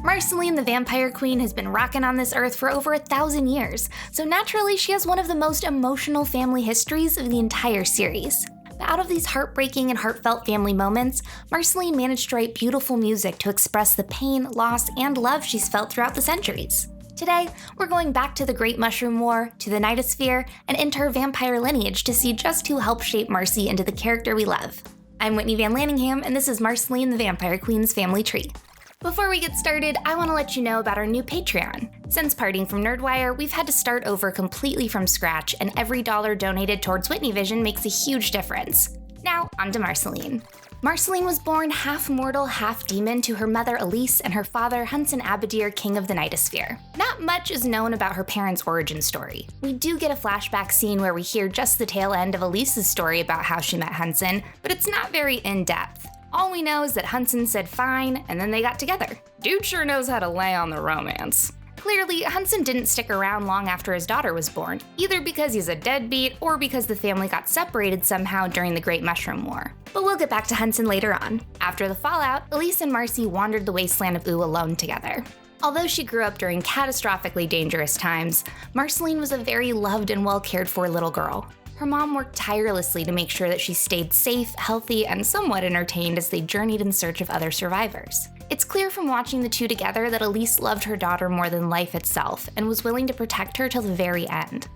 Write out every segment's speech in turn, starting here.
Marceline the Vampire Queen has been rocking on this earth for over 1,000 years, so naturally she has one of the most emotional family histories of the entire series. But out of these heartbreaking and heartfelt family moments, Marceline managed to write beautiful music to express the pain, loss, and love she's felt throughout the centuries. Today, we're going back to the Great Mushroom War, to the Nightosphere, and into her vampire lineage to see just who helped shape Marcy into the character we love. I'm Whitney Van Lanningham, and this is Marceline the Vampire Queen's Family Tree. Before we get started, I want to let you know about our new Patreon. Since parting from Nerdwire, we've had to start over completely from scratch, and every dollar donated towards Whitney Vision makes a huge difference. Now, on to Marceline. Marceline was born half mortal, half demon to her mother Elise and her father Hunson Abadeer, king of the Nightosphere. Not much is known about her parents' origin story. We do get a flashback scene where we hear just the tail end of Elise's story about how she met Hunson, but it's not very in-depth. All we know is that Hunson said fine, and then they got together. Dude sure knows how to lay on the romance. Clearly, Hunson didn't stick around long after his daughter was born, either because he's a deadbeat or because the family got separated somehow during the Great Mushroom War. But we'll get back to Hunson later on. After the fallout, Elise and Marcy wandered the wasteland of Ooo alone together. Although she grew up during catastrophically dangerous times, Marceline was a very loved and well-cared-for little girl. Her mom worked tirelessly to make sure that she stayed safe, healthy, and somewhat entertained as they journeyed in search of other survivors. It's clear from watching the two together that Elise loved her daughter more than life itself and was willing to protect her till the very end.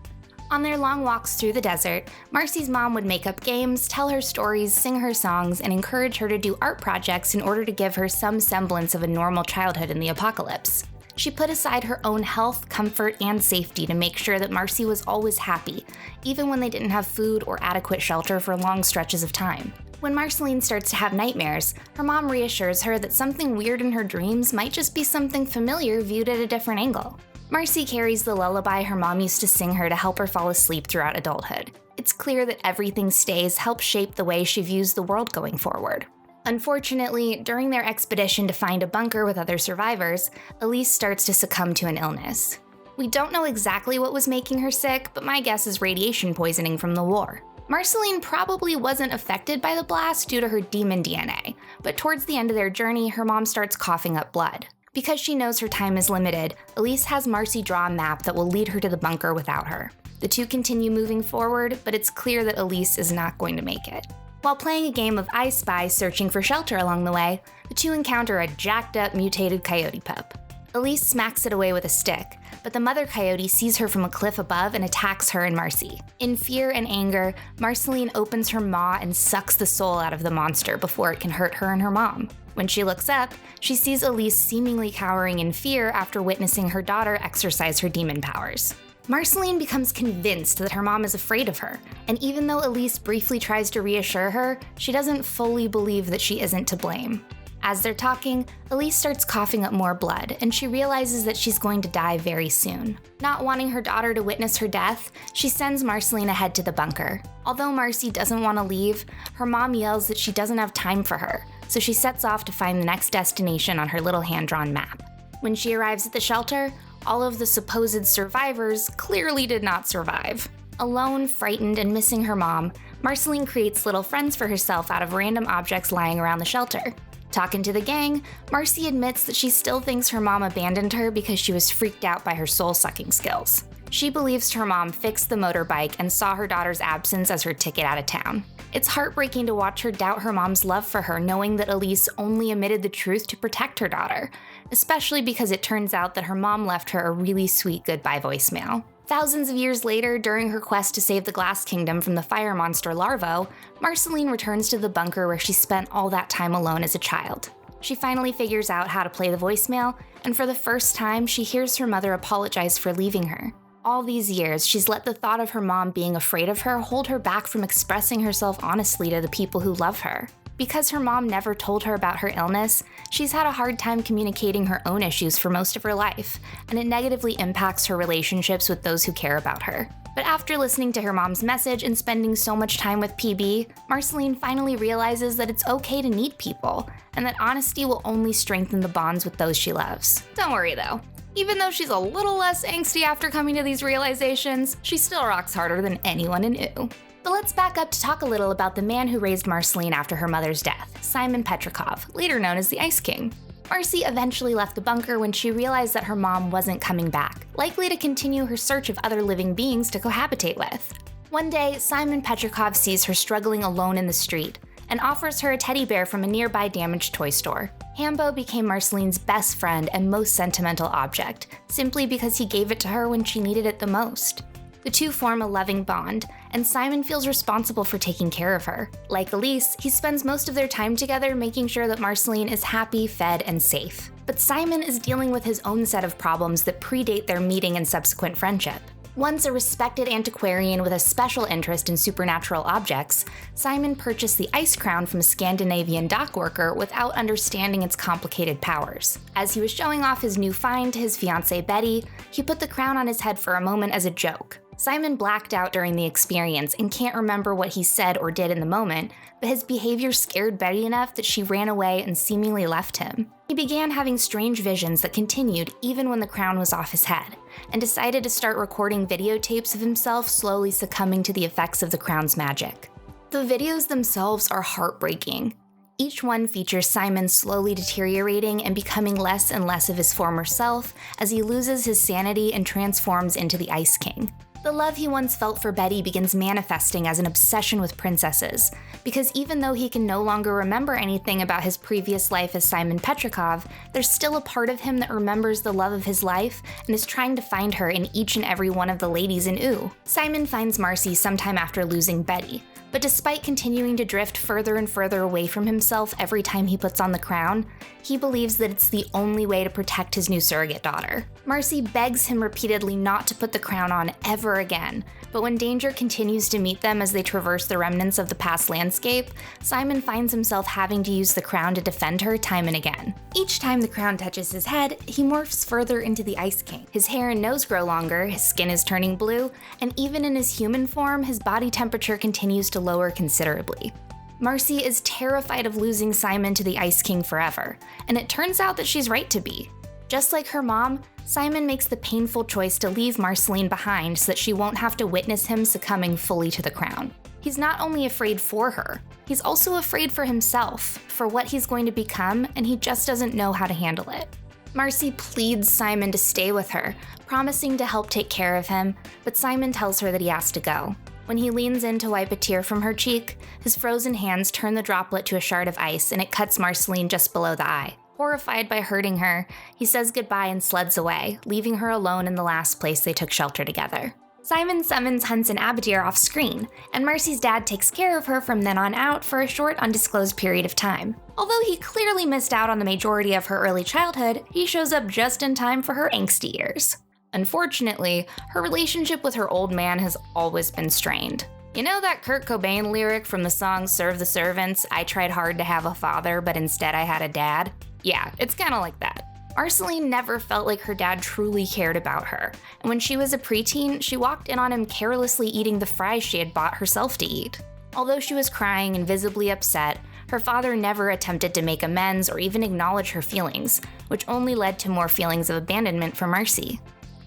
On their long walks through the desert, Marcy's mom would make up games, tell her stories, sing her songs, and encourage her to do art projects in order to give her some semblance of a normal childhood in the apocalypse. She put aside her own health, comfort, and safety to make sure that Marcy was always happy, even when they didn't have food or adequate shelter for long stretches of time. When Marceline starts to have nightmares, her mom reassures her that something weird in her dreams might just be something familiar viewed at a different angle. Marcy carries the lullaby her mom used to sing her to help her fall asleep throughout adulthood. It's clear that everything stays helps shape the way she views the world going forward. Unfortunately, during their expedition to find a bunker with other survivors, Elise starts to succumb to an illness. We don't know exactly what was making her sick, but my guess is radiation poisoning from the war. Marceline probably wasn't affected by the blast due to her demon DNA, but towards the end of their journey, her mom starts coughing up blood. Because she knows her time is limited, Elise has Marcy draw a map that will lead her to the bunker without her. The two continue moving forward, but it's clear that Elise is not going to make it. While playing a game of I Spy searching for shelter along the way, the two encounter a jacked-up mutated coyote pup. Elise smacks it away with a stick, but the mother coyote sees her from a cliff above and attacks her and Marcy. In fear and anger, Marceline opens her maw and sucks the soul out of the monster before it can hurt her and her mom. When she looks up, she sees Elise seemingly cowering in fear after witnessing her daughter exercise her demon powers. Marceline becomes convinced that her mom is afraid of her, and even though Elise briefly tries to reassure her, she doesn't fully believe that she isn't to blame. As they're talking, Elise starts coughing up more blood, and she realizes that she's going to die very soon. Not wanting her daughter to witness her death, she sends Marceline ahead to the bunker. Although Marcy doesn't want to leave, her mom yells that she doesn't have time for her, so she sets off to find the next destination on her little hand-drawn map. When she arrives at the shelter, all of the supposed survivors clearly did not survive. Alone, frightened, and missing her mom, Marceline creates little friends for herself out of random objects lying around the shelter. Talking to the gang, Marcy admits that she still thinks her mom abandoned her because she was freaked out by her soul-sucking skills. She believes her mom fixed the motorbike and saw her daughter's absence as her ticket out of town. It's heartbreaking to watch her doubt her mom's love for her, knowing that Elise only admitted the truth to protect her daughter, especially because it turns out that her mom left her a really sweet goodbye voicemail. Thousands of years later, during her quest to save the Glass Kingdom from the fire monster Larvo, Marceline returns to the bunker where she spent all that time alone as a child. She finally figures out how to play the voicemail, and for the first time, she hears her mother apologize for leaving her. All these years, she's let the thought of her mom being afraid of her hold her back from expressing herself honestly to the people who love her. Because her mom never told her about her illness, she's had a hard time communicating her own issues for most of her life, and it negatively impacts her relationships with those who care about her. But after listening to her mom's message and spending so much time with PB, Marceline finally realizes that it's okay to need people, and that honesty will only strengthen the bonds with those she loves. Don't worry though. Even though she's a little less angsty after coming to these realizations, she still rocks harder than anyone in Ooo. But let's back up to talk a little about the man who raised Marceline after her mother's death, Simon Petrikov, later known as the Ice King. Marcy eventually left the bunker when she realized that her mom wasn't coming back, likely to continue her search of other living beings to cohabitate with. One day, Simon Petrikov sees her struggling alone in the street and offers her a teddy bear from a nearby damaged toy store. Hambo became Marceline's best friend and most sentimental object, simply because he gave it to her when she needed it the most. The two form a loving bond, and Simon feels responsible for taking care of her. Like Elise, he spends most of their time together making sure that Marceline is happy, fed, and safe. But Simon is dealing with his own set of problems that predate their meeting and subsequent friendship. Once a respected antiquarian with a special interest in supernatural objects, Simon purchased the ice crown from a Scandinavian dockworker without understanding its complicated powers. As he was showing off his new find to his fiancée Betty, he put the crown on his head for a moment as a joke. Simon blacked out during the experience and can't remember what he said or did in the moment, but his behavior scared Betty enough that she ran away and seemingly left him. He began having strange visions that continued even when the crown was off his head, and decided to start recording videotapes of himself slowly succumbing to the effects of the crown's magic. The videos themselves are heartbreaking. Each one features Simon slowly deteriorating and becoming less and less of his former self as he loses his sanity and transforms into the Ice King. The love he once felt for Betty begins manifesting as an obsession with princesses, because even though he can no longer remember anything about his previous life as Simon Petrikov, there's still a part of him that remembers the love of his life and is trying to find her in each and every one of the ladies in OO. Simon finds Marcy sometime after losing Betty, but despite continuing to drift further and further away from himself every time he puts on the crown, he believes that it's the only way to protect his new surrogate daughter. Marcy begs him repeatedly not to put the crown on ever again, but when danger continues to meet them as they traverse the remnants of the past landscape, Simon finds himself having to use the crown to defend her time and again. Each time the crown touches his head, he morphs further into the Ice King. His hair and nose grow longer, his skin is turning blue, and even in his human form, his body temperature continues to lower considerably. Marcy is terrified of losing Simon to the Ice King forever, and it turns out that she's right to be. Just like her mom, Simon makes the painful choice to leave Marceline behind so that she won't have to witness him succumbing fully to the crown. He's not only afraid for her, he's also afraid for himself, for what he's going to become, and he just doesn't know how to handle it. Marcy pleads Simon to stay with her, promising to help take care of him, but Simon tells her that he has to go. When he leans in to wipe a tear from her cheek, his frozen hands turn the droplet to a shard of ice and it cuts Marceline just below the eye. Horrified by hurting her, he says goodbye and sleds away, leaving her alone in the last place they took shelter together. Simon summons Hunson Abadeer off screen, and Marcy's dad takes care of her from then on out for a short undisclosed period of time. Although he clearly missed out on the majority of her early childhood, he shows up just in time for her angsty years. Unfortunately, her relationship with her old man has always been strained. You know that Kurt Cobain lyric from the song Serve the Servants, I tried hard to have a father, but instead I had a dad? Yeah, it's kinda like that. Marceline never felt like her dad truly cared about her, and when she was a preteen, she walked in on him carelessly eating the fries she had bought herself to eat. Although she was crying and visibly upset, her father never attempted to make amends or even acknowledge her feelings, which only led to more feelings of abandonment for Marcy.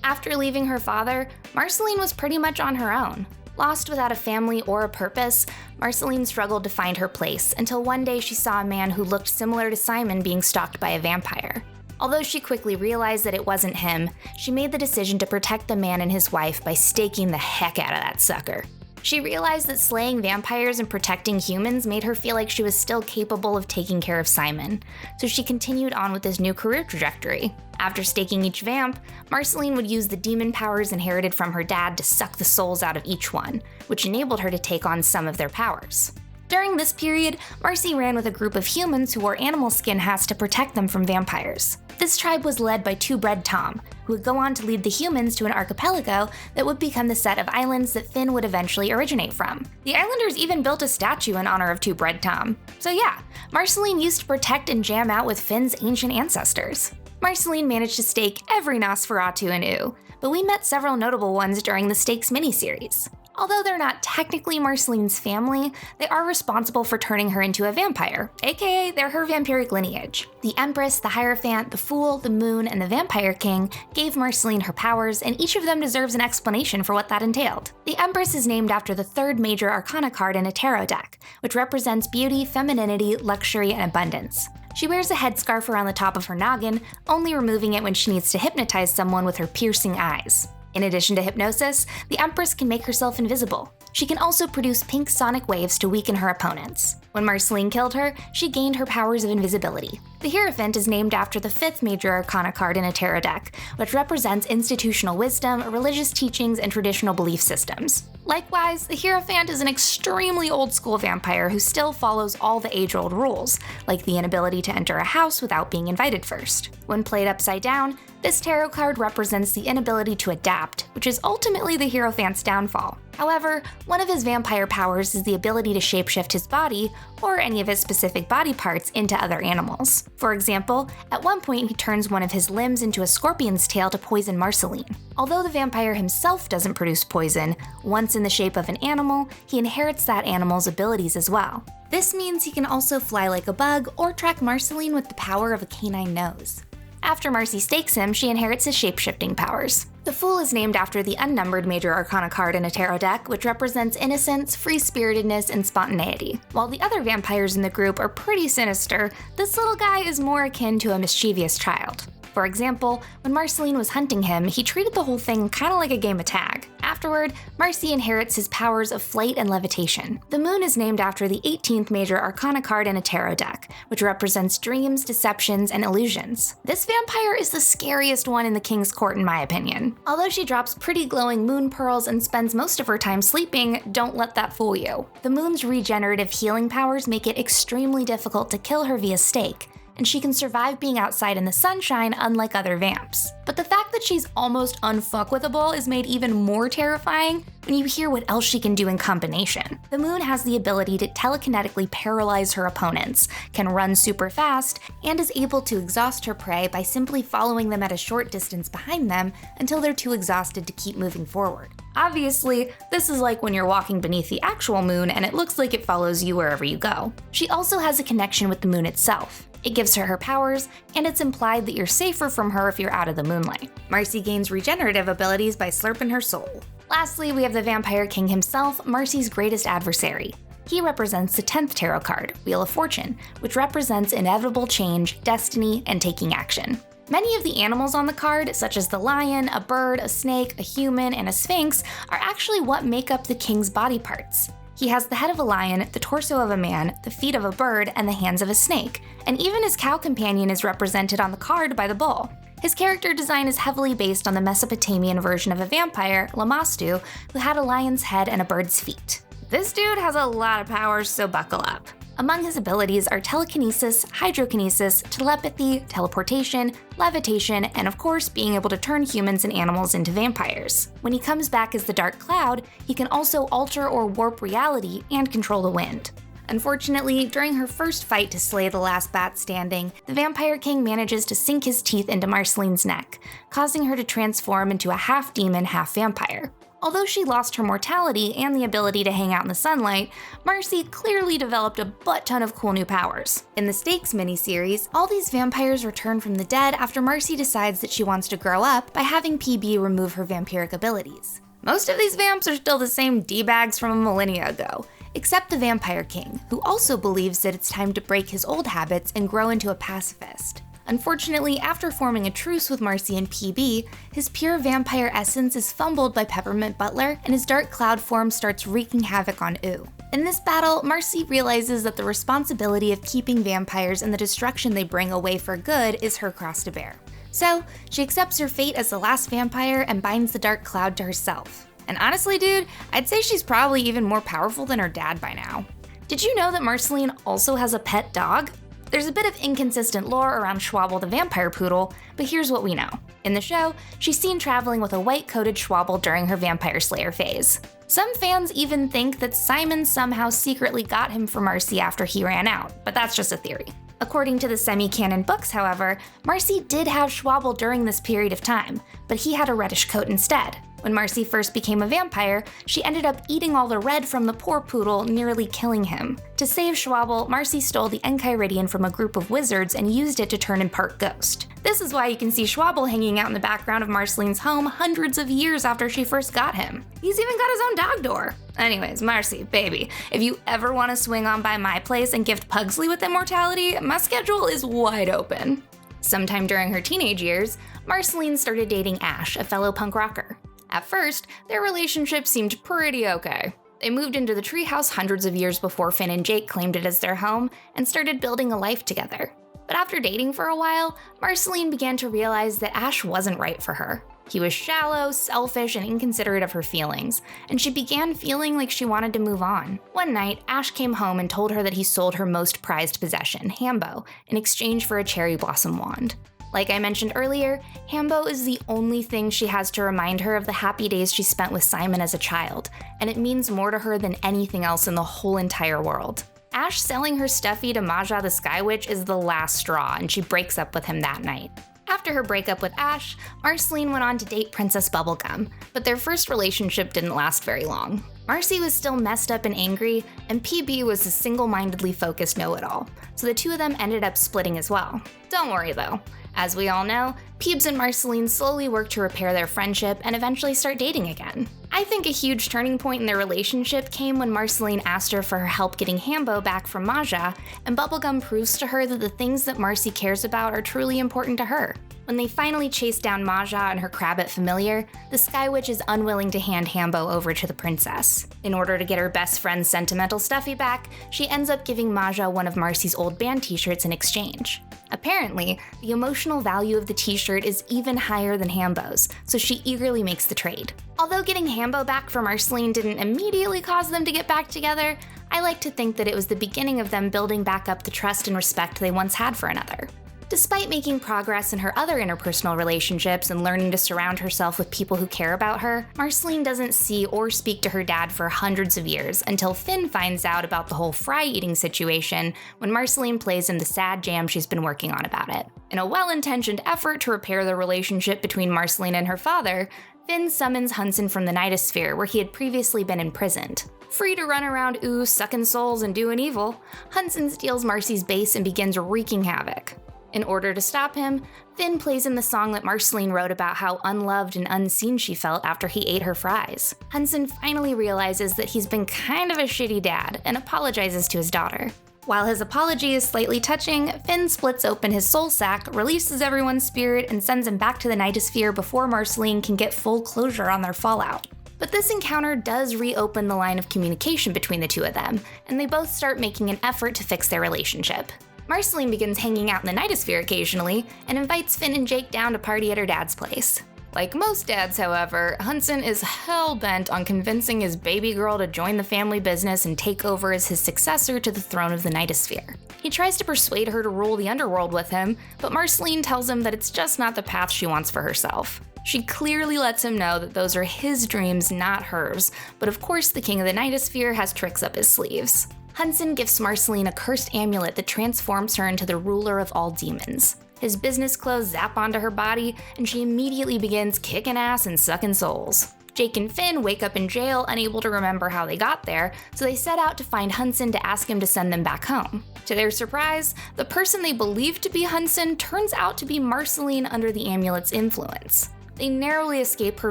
After leaving her father, Marceline was pretty much on her own. Lost without a family or a purpose, Marceline struggled to find her place until one day she saw a man who looked similar to Simon being stalked by a vampire. Although she quickly realized that it wasn't him, she made the decision to protect the man and his wife by staking the heck out of that sucker. She realized that slaying vampires and protecting humans made her feel like she was still capable of taking care of Simon, so she continued on with this new career trajectory. After staking each vamp, Marceline would use the demon powers inherited from her dad to suck the souls out of each one, which enabled her to take on some of their powers. During this period, Marcy ran with a group of humans who wore animal skin hats to protect them from vampires. This tribe was led by Two Bread Tom, who would go on to lead the humans to an archipelago that would become the set of islands that Finn would eventually originate from. The islanders even built a statue in honor of Two Bread Tom. So yeah, Marceline used to protect and jam out with Finn's ancient ancestors. Marceline managed to stake every Nosferatu in OO, but we met several notable ones during the Stakes miniseries. Although they're not technically Marceline's family, they are responsible for turning her into a vampire, aka they're her vampiric lineage. The Empress, the Hierophant, the Fool, the Moon, and the Vampire King gave Marceline her powers, and each of them deserves an explanation for what that entailed. The Empress is named after the third major arcana card in a tarot deck, which represents beauty, femininity, luxury, and abundance. She wears a headscarf around the top of her noggin, only removing it when she needs to hypnotize someone with her piercing eyes. In addition to hypnosis, the Empress can make herself invisible. She can also produce pink sonic waves to weaken her opponents. When Marceline killed her, she gained her powers of invisibility. The Hierophant is named after the 5th major arcana card in a tarot deck, which represents institutional wisdom, religious teachings, and traditional belief systems. Likewise, the Hierophant is an extremely old-school vampire who still follows all the age-old rules, like the inability to enter a house without being invited first. When played upside down, this tarot card represents the inability to adapt, which is ultimately the Hierophant's downfall. However, one of his vampire powers is the ability to shapeshift his body, or any of his specific body parts, into other animals. For example, at one point he turns one of his limbs into a scorpion's tail to poison Marceline. Although the vampire himself doesn't produce poison, once in the shape of an animal, he inherits that animal's abilities as well. This means he can also fly like a bug or track Marceline with the power of a canine nose. After Marcy stakes him, she inherits his shapeshifting powers. The Fool is named after the unnumbered major arcana card in a tarot deck, which represents innocence, free-spiritedness, and spontaneity. While the other vampires in the group are pretty sinister, this little guy is more akin to a mischievous child. For example, when Marceline was hunting him, he treated the whole thing kinda like a game of tag. Afterward, Marcy inherits his powers of flight and levitation. The Moon is named after the 18th major arcana card in a tarot deck, which represents dreams, deceptions, and illusions. This vampire is the scariest one in the King's Court in my opinion. Although she drops pretty glowing moon pearls and spends most of her time sleeping, don't let that fool you. The Moon's regenerative healing powers make it extremely difficult to kill her via stake, and she can survive being outside in the sunshine unlike other vamps. But the fact that she's almost unfuckwithable is made even more terrifying when you hear what else she can do in combination. The Moon has the ability to telekinetically paralyze her opponents, can run super fast, and is able to exhaust her prey by simply following them at a short distance behind them until they're too exhausted to keep moving forward. Obviously, this is like when you're walking beneath the actual moon and it looks like it follows you wherever you go. She also has a connection with the moon itself. It gives her powers, and it's implied that you're safer from her if you're out of the moonlight. Marcy gains regenerative abilities by slurping her soul. Lastly, we have the Vampire King himself, Marcy's greatest adversary. He represents the 10th tarot card, Wheel of Fortune, which represents inevitable change, destiny, and taking action. Many of the animals on the card, such as the lion, a bird, a snake, a human, and a sphinx, are actually what make up the king's body parts. He has the head of a lion, the torso of a man, the feet of a bird, and the hands of a snake, and even his cow companion is represented on the card by the bull. His character design is heavily based on the Mesopotamian version of a vampire, Lamastu, who had a lion's head and a bird's feet. This dude has a lot of powers, so buckle up. Among his abilities are telekinesis, hydrokinesis, telepathy, teleportation, levitation, and of course being able to turn humans and animals into vampires. When he comes back as the Dark Cloud, he can also alter or warp reality and control the wind. Unfortunately, during her first fight to slay the last bat standing, the Vampire King manages to sink his teeth into Marceline's neck, causing her to transform into a half-demon, half-vampire. Although she lost her mortality and the ability to hang out in the sunlight, Marcy clearly developed a butt-ton of cool new powers. In the Stakes miniseries, all these vampires return from the dead after Marcy decides that she wants to grow up by having PB remove her vampiric abilities. Most of these vamps are still the same D-bags from a millennia ago, except the Vampire King, who also believes that it's time to break his old habits and grow into a pacifist. Unfortunately, after forming a truce with Marcy and PB, his pure vampire essence is fumbled by Peppermint Butler, and his dark cloud form starts wreaking havoc on Oo. In this battle, Marcy realizes that the responsibility of keeping vampires and the destruction they bring away for good is her cross to bear. So, she accepts her fate as the last vampire and binds the dark cloud to herself. And honestly, dude, I'd say she's probably even more powerful than her dad by now. Did you know that Marceline also has a pet dog? There's a bit of inconsistent lore around Schwabl the vampire poodle, but here's what we know. In the show, she's seen traveling with a white-coated Schwabl during her vampire slayer phase. Some fans even think that Simon somehow secretly got him for Marcy after he ran out, but that's just a theory. According to the semi-canon books, however, Marcy did have Schwabl during this period of time, but he had a reddish coat instead. When Marcy first became a vampire, she ended up eating all the red from the poor poodle, nearly killing him. To save Schwabl, Marcy stole the Enchiridion from a group of wizards and used it to turn in part ghost. This is why you can see Schwabl hanging out in the background of Marceline's home hundreds of years after she first got him. He's even got his own dog door. Anyways, Marcy, baby, if you ever want to swing on by my place and gift Pugsley with immortality, my schedule is wide open. Sometime during her teenage years, Marceline started dating Ash, a fellow punk rocker. At first, their relationship seemed pretty okay. They moved into the treehouse hundreds of years before Finn and Jake claimed it as their home and started building a life together. But after dating for a while, Marceline began to realize that Ash wasn't right for her. He was shallow, selfish, and inconsiderate of her feelings, and she began feeling like she wanted to move on. One night, Ash came home and told her that he sold her most prized possession, Hambo, in exchange for a cherry blossom wand. Like I mentioned earlier, Hambo is the only thing she has to remind her of the happy days she spent with Simon as a child, and it means more to her than anything else in the whole entire world. Ash selling her stuffy to Maja the Sky Witch is the last straw, and she breaks up with him that night. After her breakup with Ash, Marceline went on to date Princess Bubblegum, but their first relationship didn't last very long. Marcy was still messed up and angry, and PB was a single-mindedly focused know-it-all, so the two of them ended up splitting as well. Don't worry though. As we all know, Peebs and Marceline slowly work to repair their friendship and eventually start dating again. I think a huge turning point in their relationship came when Marceline asked her for her help getting Hambo back from Maja, and Bubblegum proves to her that the things that Marcy cares about are truly important to her. When they finally chase down Maja and her Crabbit familiar, the Sky Witch is unwilling to hand Hambo over to the princess. In order to get her best friend's sentimental stuffy back, she ends up giving Maja one of Marcy's old band t-shirts in exchange. Apparently, the emotional value of the t-shirt is even higher than Hambo's, so she eagerly makes the trade. Although getting Hambo back from Marceline didn't immediately cause them to get back together, I like to think that it was the beginning of them building back up the trust and respect they once had for another. Despite making progress in her other interpersonal relationships and learning to surround herself with people who care about her, Marceline doesn't see or speak to her dad for hundreds of years until Finn finds out about the whole fry eating situation when Marceline plays him the sad jam she's been working on about it. In a well-intentioned effort to repair the relationship between Marceline and her father, Finn summons Hunson from the Nightosphere where he had previously been imprisoned. Free to run around sucking souls and doing evil, Hunson steals Marcy's base and begins wreaking havoc. In order to stop him, Finn plays him the song that Marceline wrote about how unloved and unseen she felt after he ate her fries. Hunson finally realizes that he's been kind of a shitty dad and apologizes to his daughter. While his apology is slightly touching, Finn splits open his soul sack, releases everyone's spirit, and sends him back to the Nightosphere before Marceline can get full closure on their fallout. But this encounter does reopen the line of communication between the two of them, and they both start making an effort to fix their relationship. Marceline begins hanging out in the Nightosphere occasionally, and invites Finn and Jake down to party at her dad's place. Like most dads, however, Hunson is hell-bent on convincing his baby girl to join the family business and take over as his successor to the throne of the Nightosphere. He tries to persuade her to rule the underworld with him, but Marceline tells him that it's just not the path she wants for herself. She clearly lets him know that those are his dreams, not hers, but of course the king of the Nightosphere has tricks up his sleeves. Hunson gives Marceline a cursed amulet that transforms her into the ruler of all demons. His business clothes zap onto her body, and she immediately begins kicking ass and sucking souls. Jake and Finn wake up in jail, unable to remember how they got there, so they set out to find Hunson to ask him to send them back home. To their surprise, the person they believed to be Hunson turns out to be Marceline under the amulet's influence. They narrowly escape her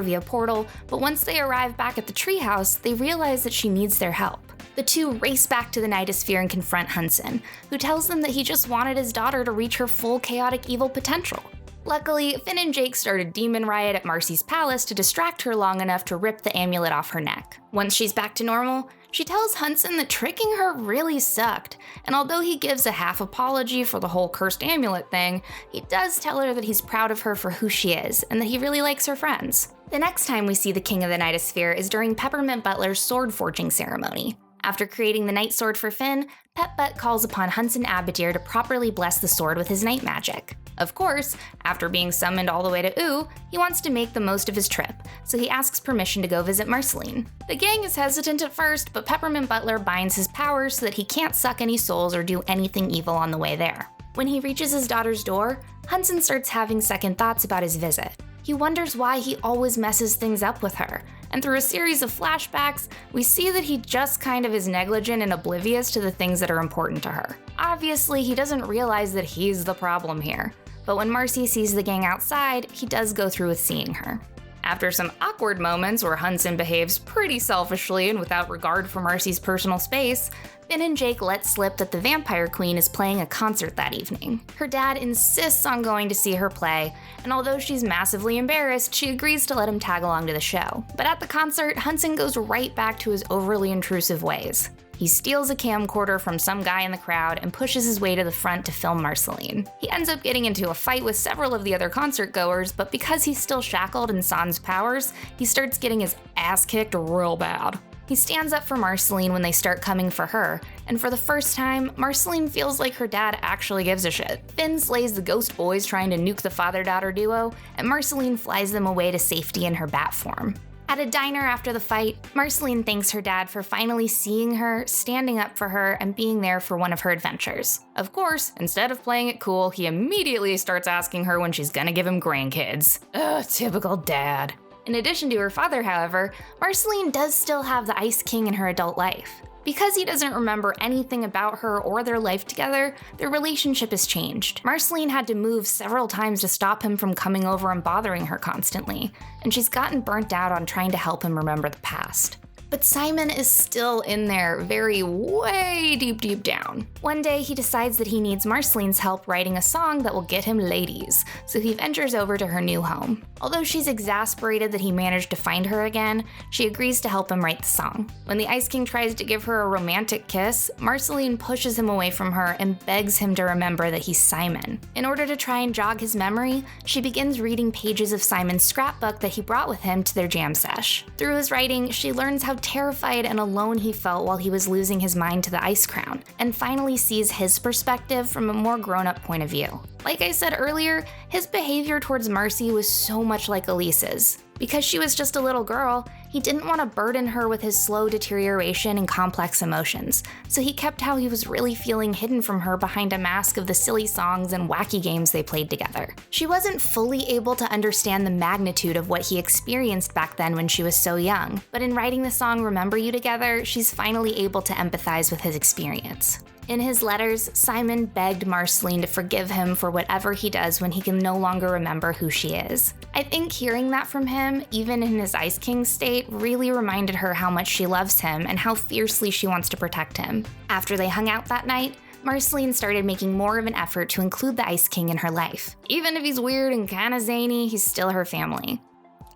via portal, but once they arrive back at the treehouse, they realize that she needs their help. The two race back to the Nightosphere and confront Hunson, who tells them that he just wanted his daughter to reach her full chaotic evil potential. Luckily, Finn and Jake start a demon riot at Marcy's palace to distract her long enough to rip the amulet off her neck. Once she's back to normal, she tells Hunson that tricking her really sucked, and although he gives a half apology for the whole cursed amulet thing, he does tell her that he's proud of her for who she is, and that he really likes her friends. The next time we see the King of the Nightosphere is during Peppermint Butler's sword forging ceremony. After creating the night sword for Finn, Pep-Butt calls upon Hunson Abadeer to properly bless the sword with his night magic. Of course, after being summoned all the way to he wants to make the most of his trip, so he asks permission to go visit Marceline. The gang is hesitant at first, but Peppermint Butler binds his powers so that he can't suck any souls or do anything evil on the way there. When he reaches his daughter's door, Hunson starts having second thoughts about his visit. He wonders why he always messes things up with her, and through a series of flashbacks, we see that he just kind of is negligent and oblivious to the things that are important to her. Obviously, he doesn't realize that he's the problem here, but when Marcy sees the gang outside, he does go through with seeing her. After some awkward moments where Hunson behaves pretty selfishly and without regard for Marcy's personal space, Finn and Jake let slip that the Vampire Queen is playing a concert that evening. Her dad insists on going to see her play, and although she's massively embarrassed, she agrees to let him tag along to the show. But at the concert, Hunson goes right back to his overly intrusive ways. He steals a camcorder from some guy in the crowd and pushes his way to the front to film Marceline. He ends up getting into a fight with several of the other concert goers, but because he's still shackled in San's powers, he starts getting his ass kicked real bad. He stands up for Marceline when they start coming for her, and for the first time, Marceline feels like her dad actually gives a shit. Finn slays the ghost boys trying to nuke the father-daughter duo, and Marceline flies them away to safety in her bat form. At a diner after the fight, Marceline thanks her dad for finally seeing her, standing up for her, and being there for one of her adventures. Of course, instead of playing it cool, he immediately starts asking her when she's gonna give him grandkids. Ugh, typical dad. In addition to her father, however, Marceline does still have the Ice King in her adult life. Because he doesn't remember anything about her or their life together, their relationship has changed. Marceline had to move several times to stop him from coming over and bothering her constantly, and she's gotten burnt out on trying to help him remember the past. But Simon is still in there, way deep down. One day, he decides that he needs Marceline's help writing a song that will get him ladies, so he ventures over to her new home. Although she's exasperated that he managed to find her again, she agrees to help him write the song. When the Ice King tries to give her a romantic kiss, Marceline pushes him away from her and begs him to remember that he's Simon. In order to try and jog his memory, she begins reading pages of Simon's scrapbook that he brought with him to their jam sesh. Through his writing, she learns how terrified and alone he felt while he was losing his mind to the Ice Crown, and finally sees his perspective from a more grown-up point of view. Like I said earlier, his behavior towards Marcy was so much like Elise's. Because she was just a little girl, he didn't want to burden her with his slow deterioration and complex emotions, so he kept how he was really feeling hidden from her behind a mask of the silly songs and wacky games they played together. She wasn't fully able to understand the magnitude of what he experienced back then when she was so young, but in writing the song Remember You together, she's finally able to empathize with his experience. In his letters, Simon begged Marceline to forgive him for whatever he does when he can no longer remember who she is. I think hearing that from him, even in his Ice King state, really reminded her how much she loves him and how fiercely she wants to protect him. After they hung out that night, Marceline started making more of an effort to include the Ice King in her life. Even if he's weird and kinda zany, he's still her family.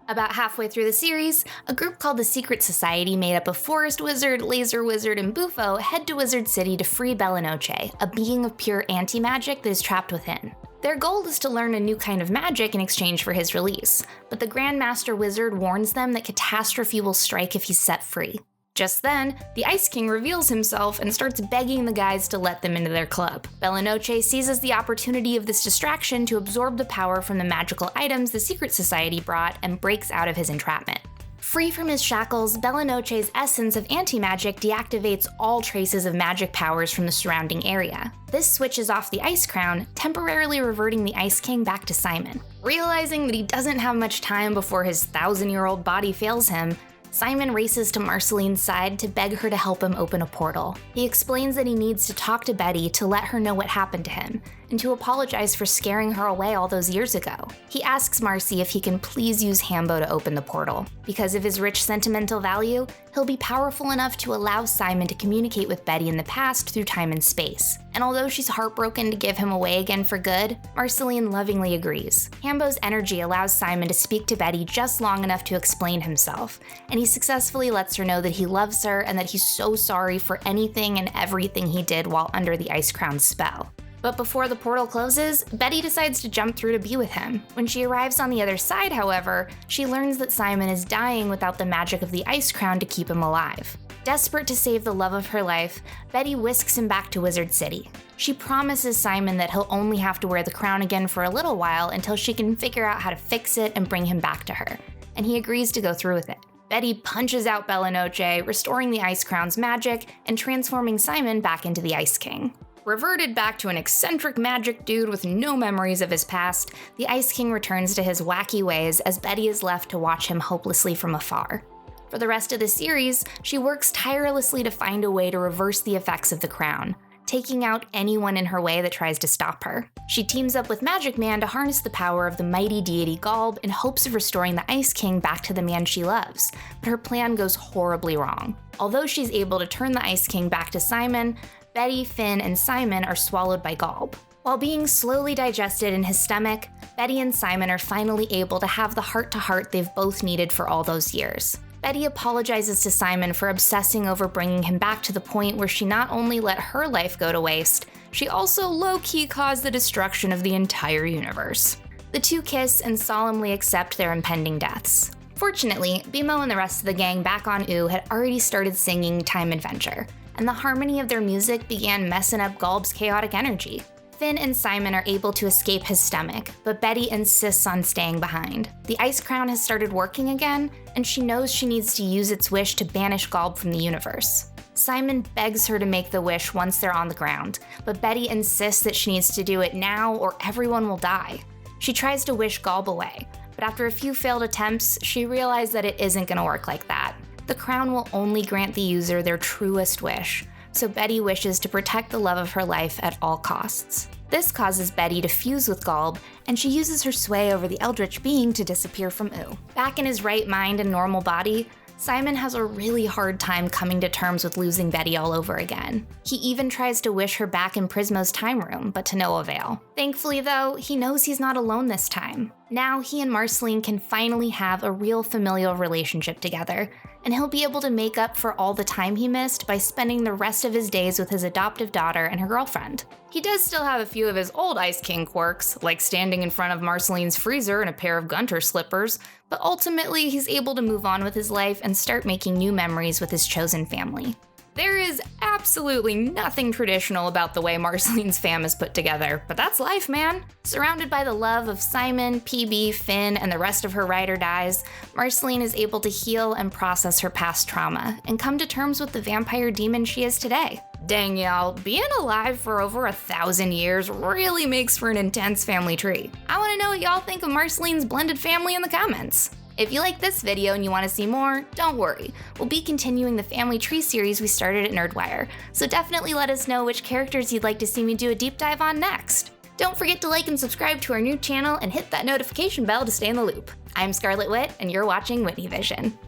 About halfway through the series, a group called the Secret Society made up of Forest Wizard, Laser Wizard, and Bufo head to Wizard City to free Bella Noche, a being of pure anti-magic that is trapped within. Their goal is to learn a new kind of magic in exchange for his release, but the Grand Master Wizard warns them that catastrophe will strike if he's set free. Just then, the Ice King reveals himself and starts begging the guys to let them into their club. Bella Noche seizes the opportunity of this distraction to absorb the power from the magical items the Secret Society brought and breaks out of his entrapment. Free from his shackles, Bella Noche's essence of anti-magic deactivates all traces of magic powers from the surrounding area. This switches off the Ice Crown, temporarily reverting the Ice King back to Simon. Realizing that he doesn't have much time before his 1,000-year-old body fails him, Simon races to Marceline's side to beg her to help him open a portal. He explains that he needs to talk to Betty to let her know what happened to him, and to apologize for scaring her away all those years ago. He asks Marcy if he can please use Hambo to open the portal. Because of his rich sentimental value, he'll be powerful enough to allow Simon to communicate with Betty in the past through time and space. And although she's heartbroken to give him away again for good, Marceline lovingly agrees. Hambo's energy allows Simon to speak to Betty just long enough to explain himself, and he successfully lets her know that he loves her and that he's so sorry for anything and everything he did while under the Ice Crown's spell. But before the portal closes, Betty decides to jump through to be with him. When she arrives on the other side, however, she learns that Simon is dying without the magic of the Ice Crown to keep him alive. Desperate to save the love of her life, Betty whisks him back to Wizard City. She promises Simon that he'll only have to wear the crown again for a little while until she can figure out how to fix it and bring him back to her, and he agrees to go through with it. Betty punches out Bella Noche, restoring the Ice Crown's magic and transforming Simon back into the Ice King. Reverted back to an eccentric magic dude with no memories of his past, the Ice King returns to his wacky ways as Betty is left to watch him hopelessly from afar. For the rest of the series, she works tirelessly to find a way to reverse the effects of the crown, taking out anyone in her way that tries to stop her. She teams up with Magic Man to harness the power of the mighty deity Galb in hopes of restoring the Ice King back to the man she loves, but her plan goes horribly wrong. Although she's able to turn the Ice King back to Simon, Betty, Finn, and Simon are swallowed by Galb. While being slowly digested in his stomach, Betty and Simon are finally able to have the heart-to-heart they've both needed for all those years. Betty apologizes to Simon for obsessing over bringing him back to the point where she not only let her life go to waste, she also low-key caused the destruction of the entire universe. The two kiss and solemnly accept their impending deaths. Fortunately, Bimo and the rest of the gang back on Ooo had already started singing Time Adventure, and the harmony of their music began messing up Galb's chaotic energy. Finn and Simon are able to escape his stomach, but Betty insists on staying behind. The Ice Crown has started working again, and she knows she needs to use its wish to banish Galb from the universe. Simon begs her to make the wish once they're on the ground, but Betty insists that she needs to do it now or everyone will die. She tries to wish Galb away, but after a few failed attempts, she realizes that it isn't going to work like that. The crown will only grant the user their truest wish, so Betty wishes to protect the love of her life at all costs. This causes Betty to fuse with Galb, and she uses her sway over the eldritch being to disappear from Ooo. Back in his right mind and normal body, Simon has a really hard time coming to terms with losing Betty all over again. He even tries to wish her back in Prismo's time room, but to no avail. Thankfully though, he knows he's not alone this time. Now he and Marceline can finally have a real familial relationship together, and he'll be able to make up for all the time he missed by spending the rest of his days with his adoptive daughter and her girlfriend. He does still have a few of his old Ice King quirks, like standing in front of Marceline's freezer in a pair of Gunter slippers, but ultimately he's able to move on with his life and start making new memories with his chosen family. There is absolutely nothing traditional about the way Marceline's fam is put together, but that's life, man. Surrounded by the love of Simon, PB, Finn, and the rest of her ride or dies, Marceline is able to heal and process her past trauma and come to terms with the vampire demon she is today. Dang y'all, being alive for over 1,000 years really makes for an intense family tree. I want to know what y'all think of Marceline's blended family in the comments. If you like this video and you want to see more, don't worry. We'll be continuing the Family Tree series we started at Nerdwire, so definitely let us know which characters you'd like to see me do a deep dive on next. Don't forget to like and subscribe to our new channel and hit that notification bell to stay in the loop. I'm Scarlet Wit, and you're watching Whitney Vision.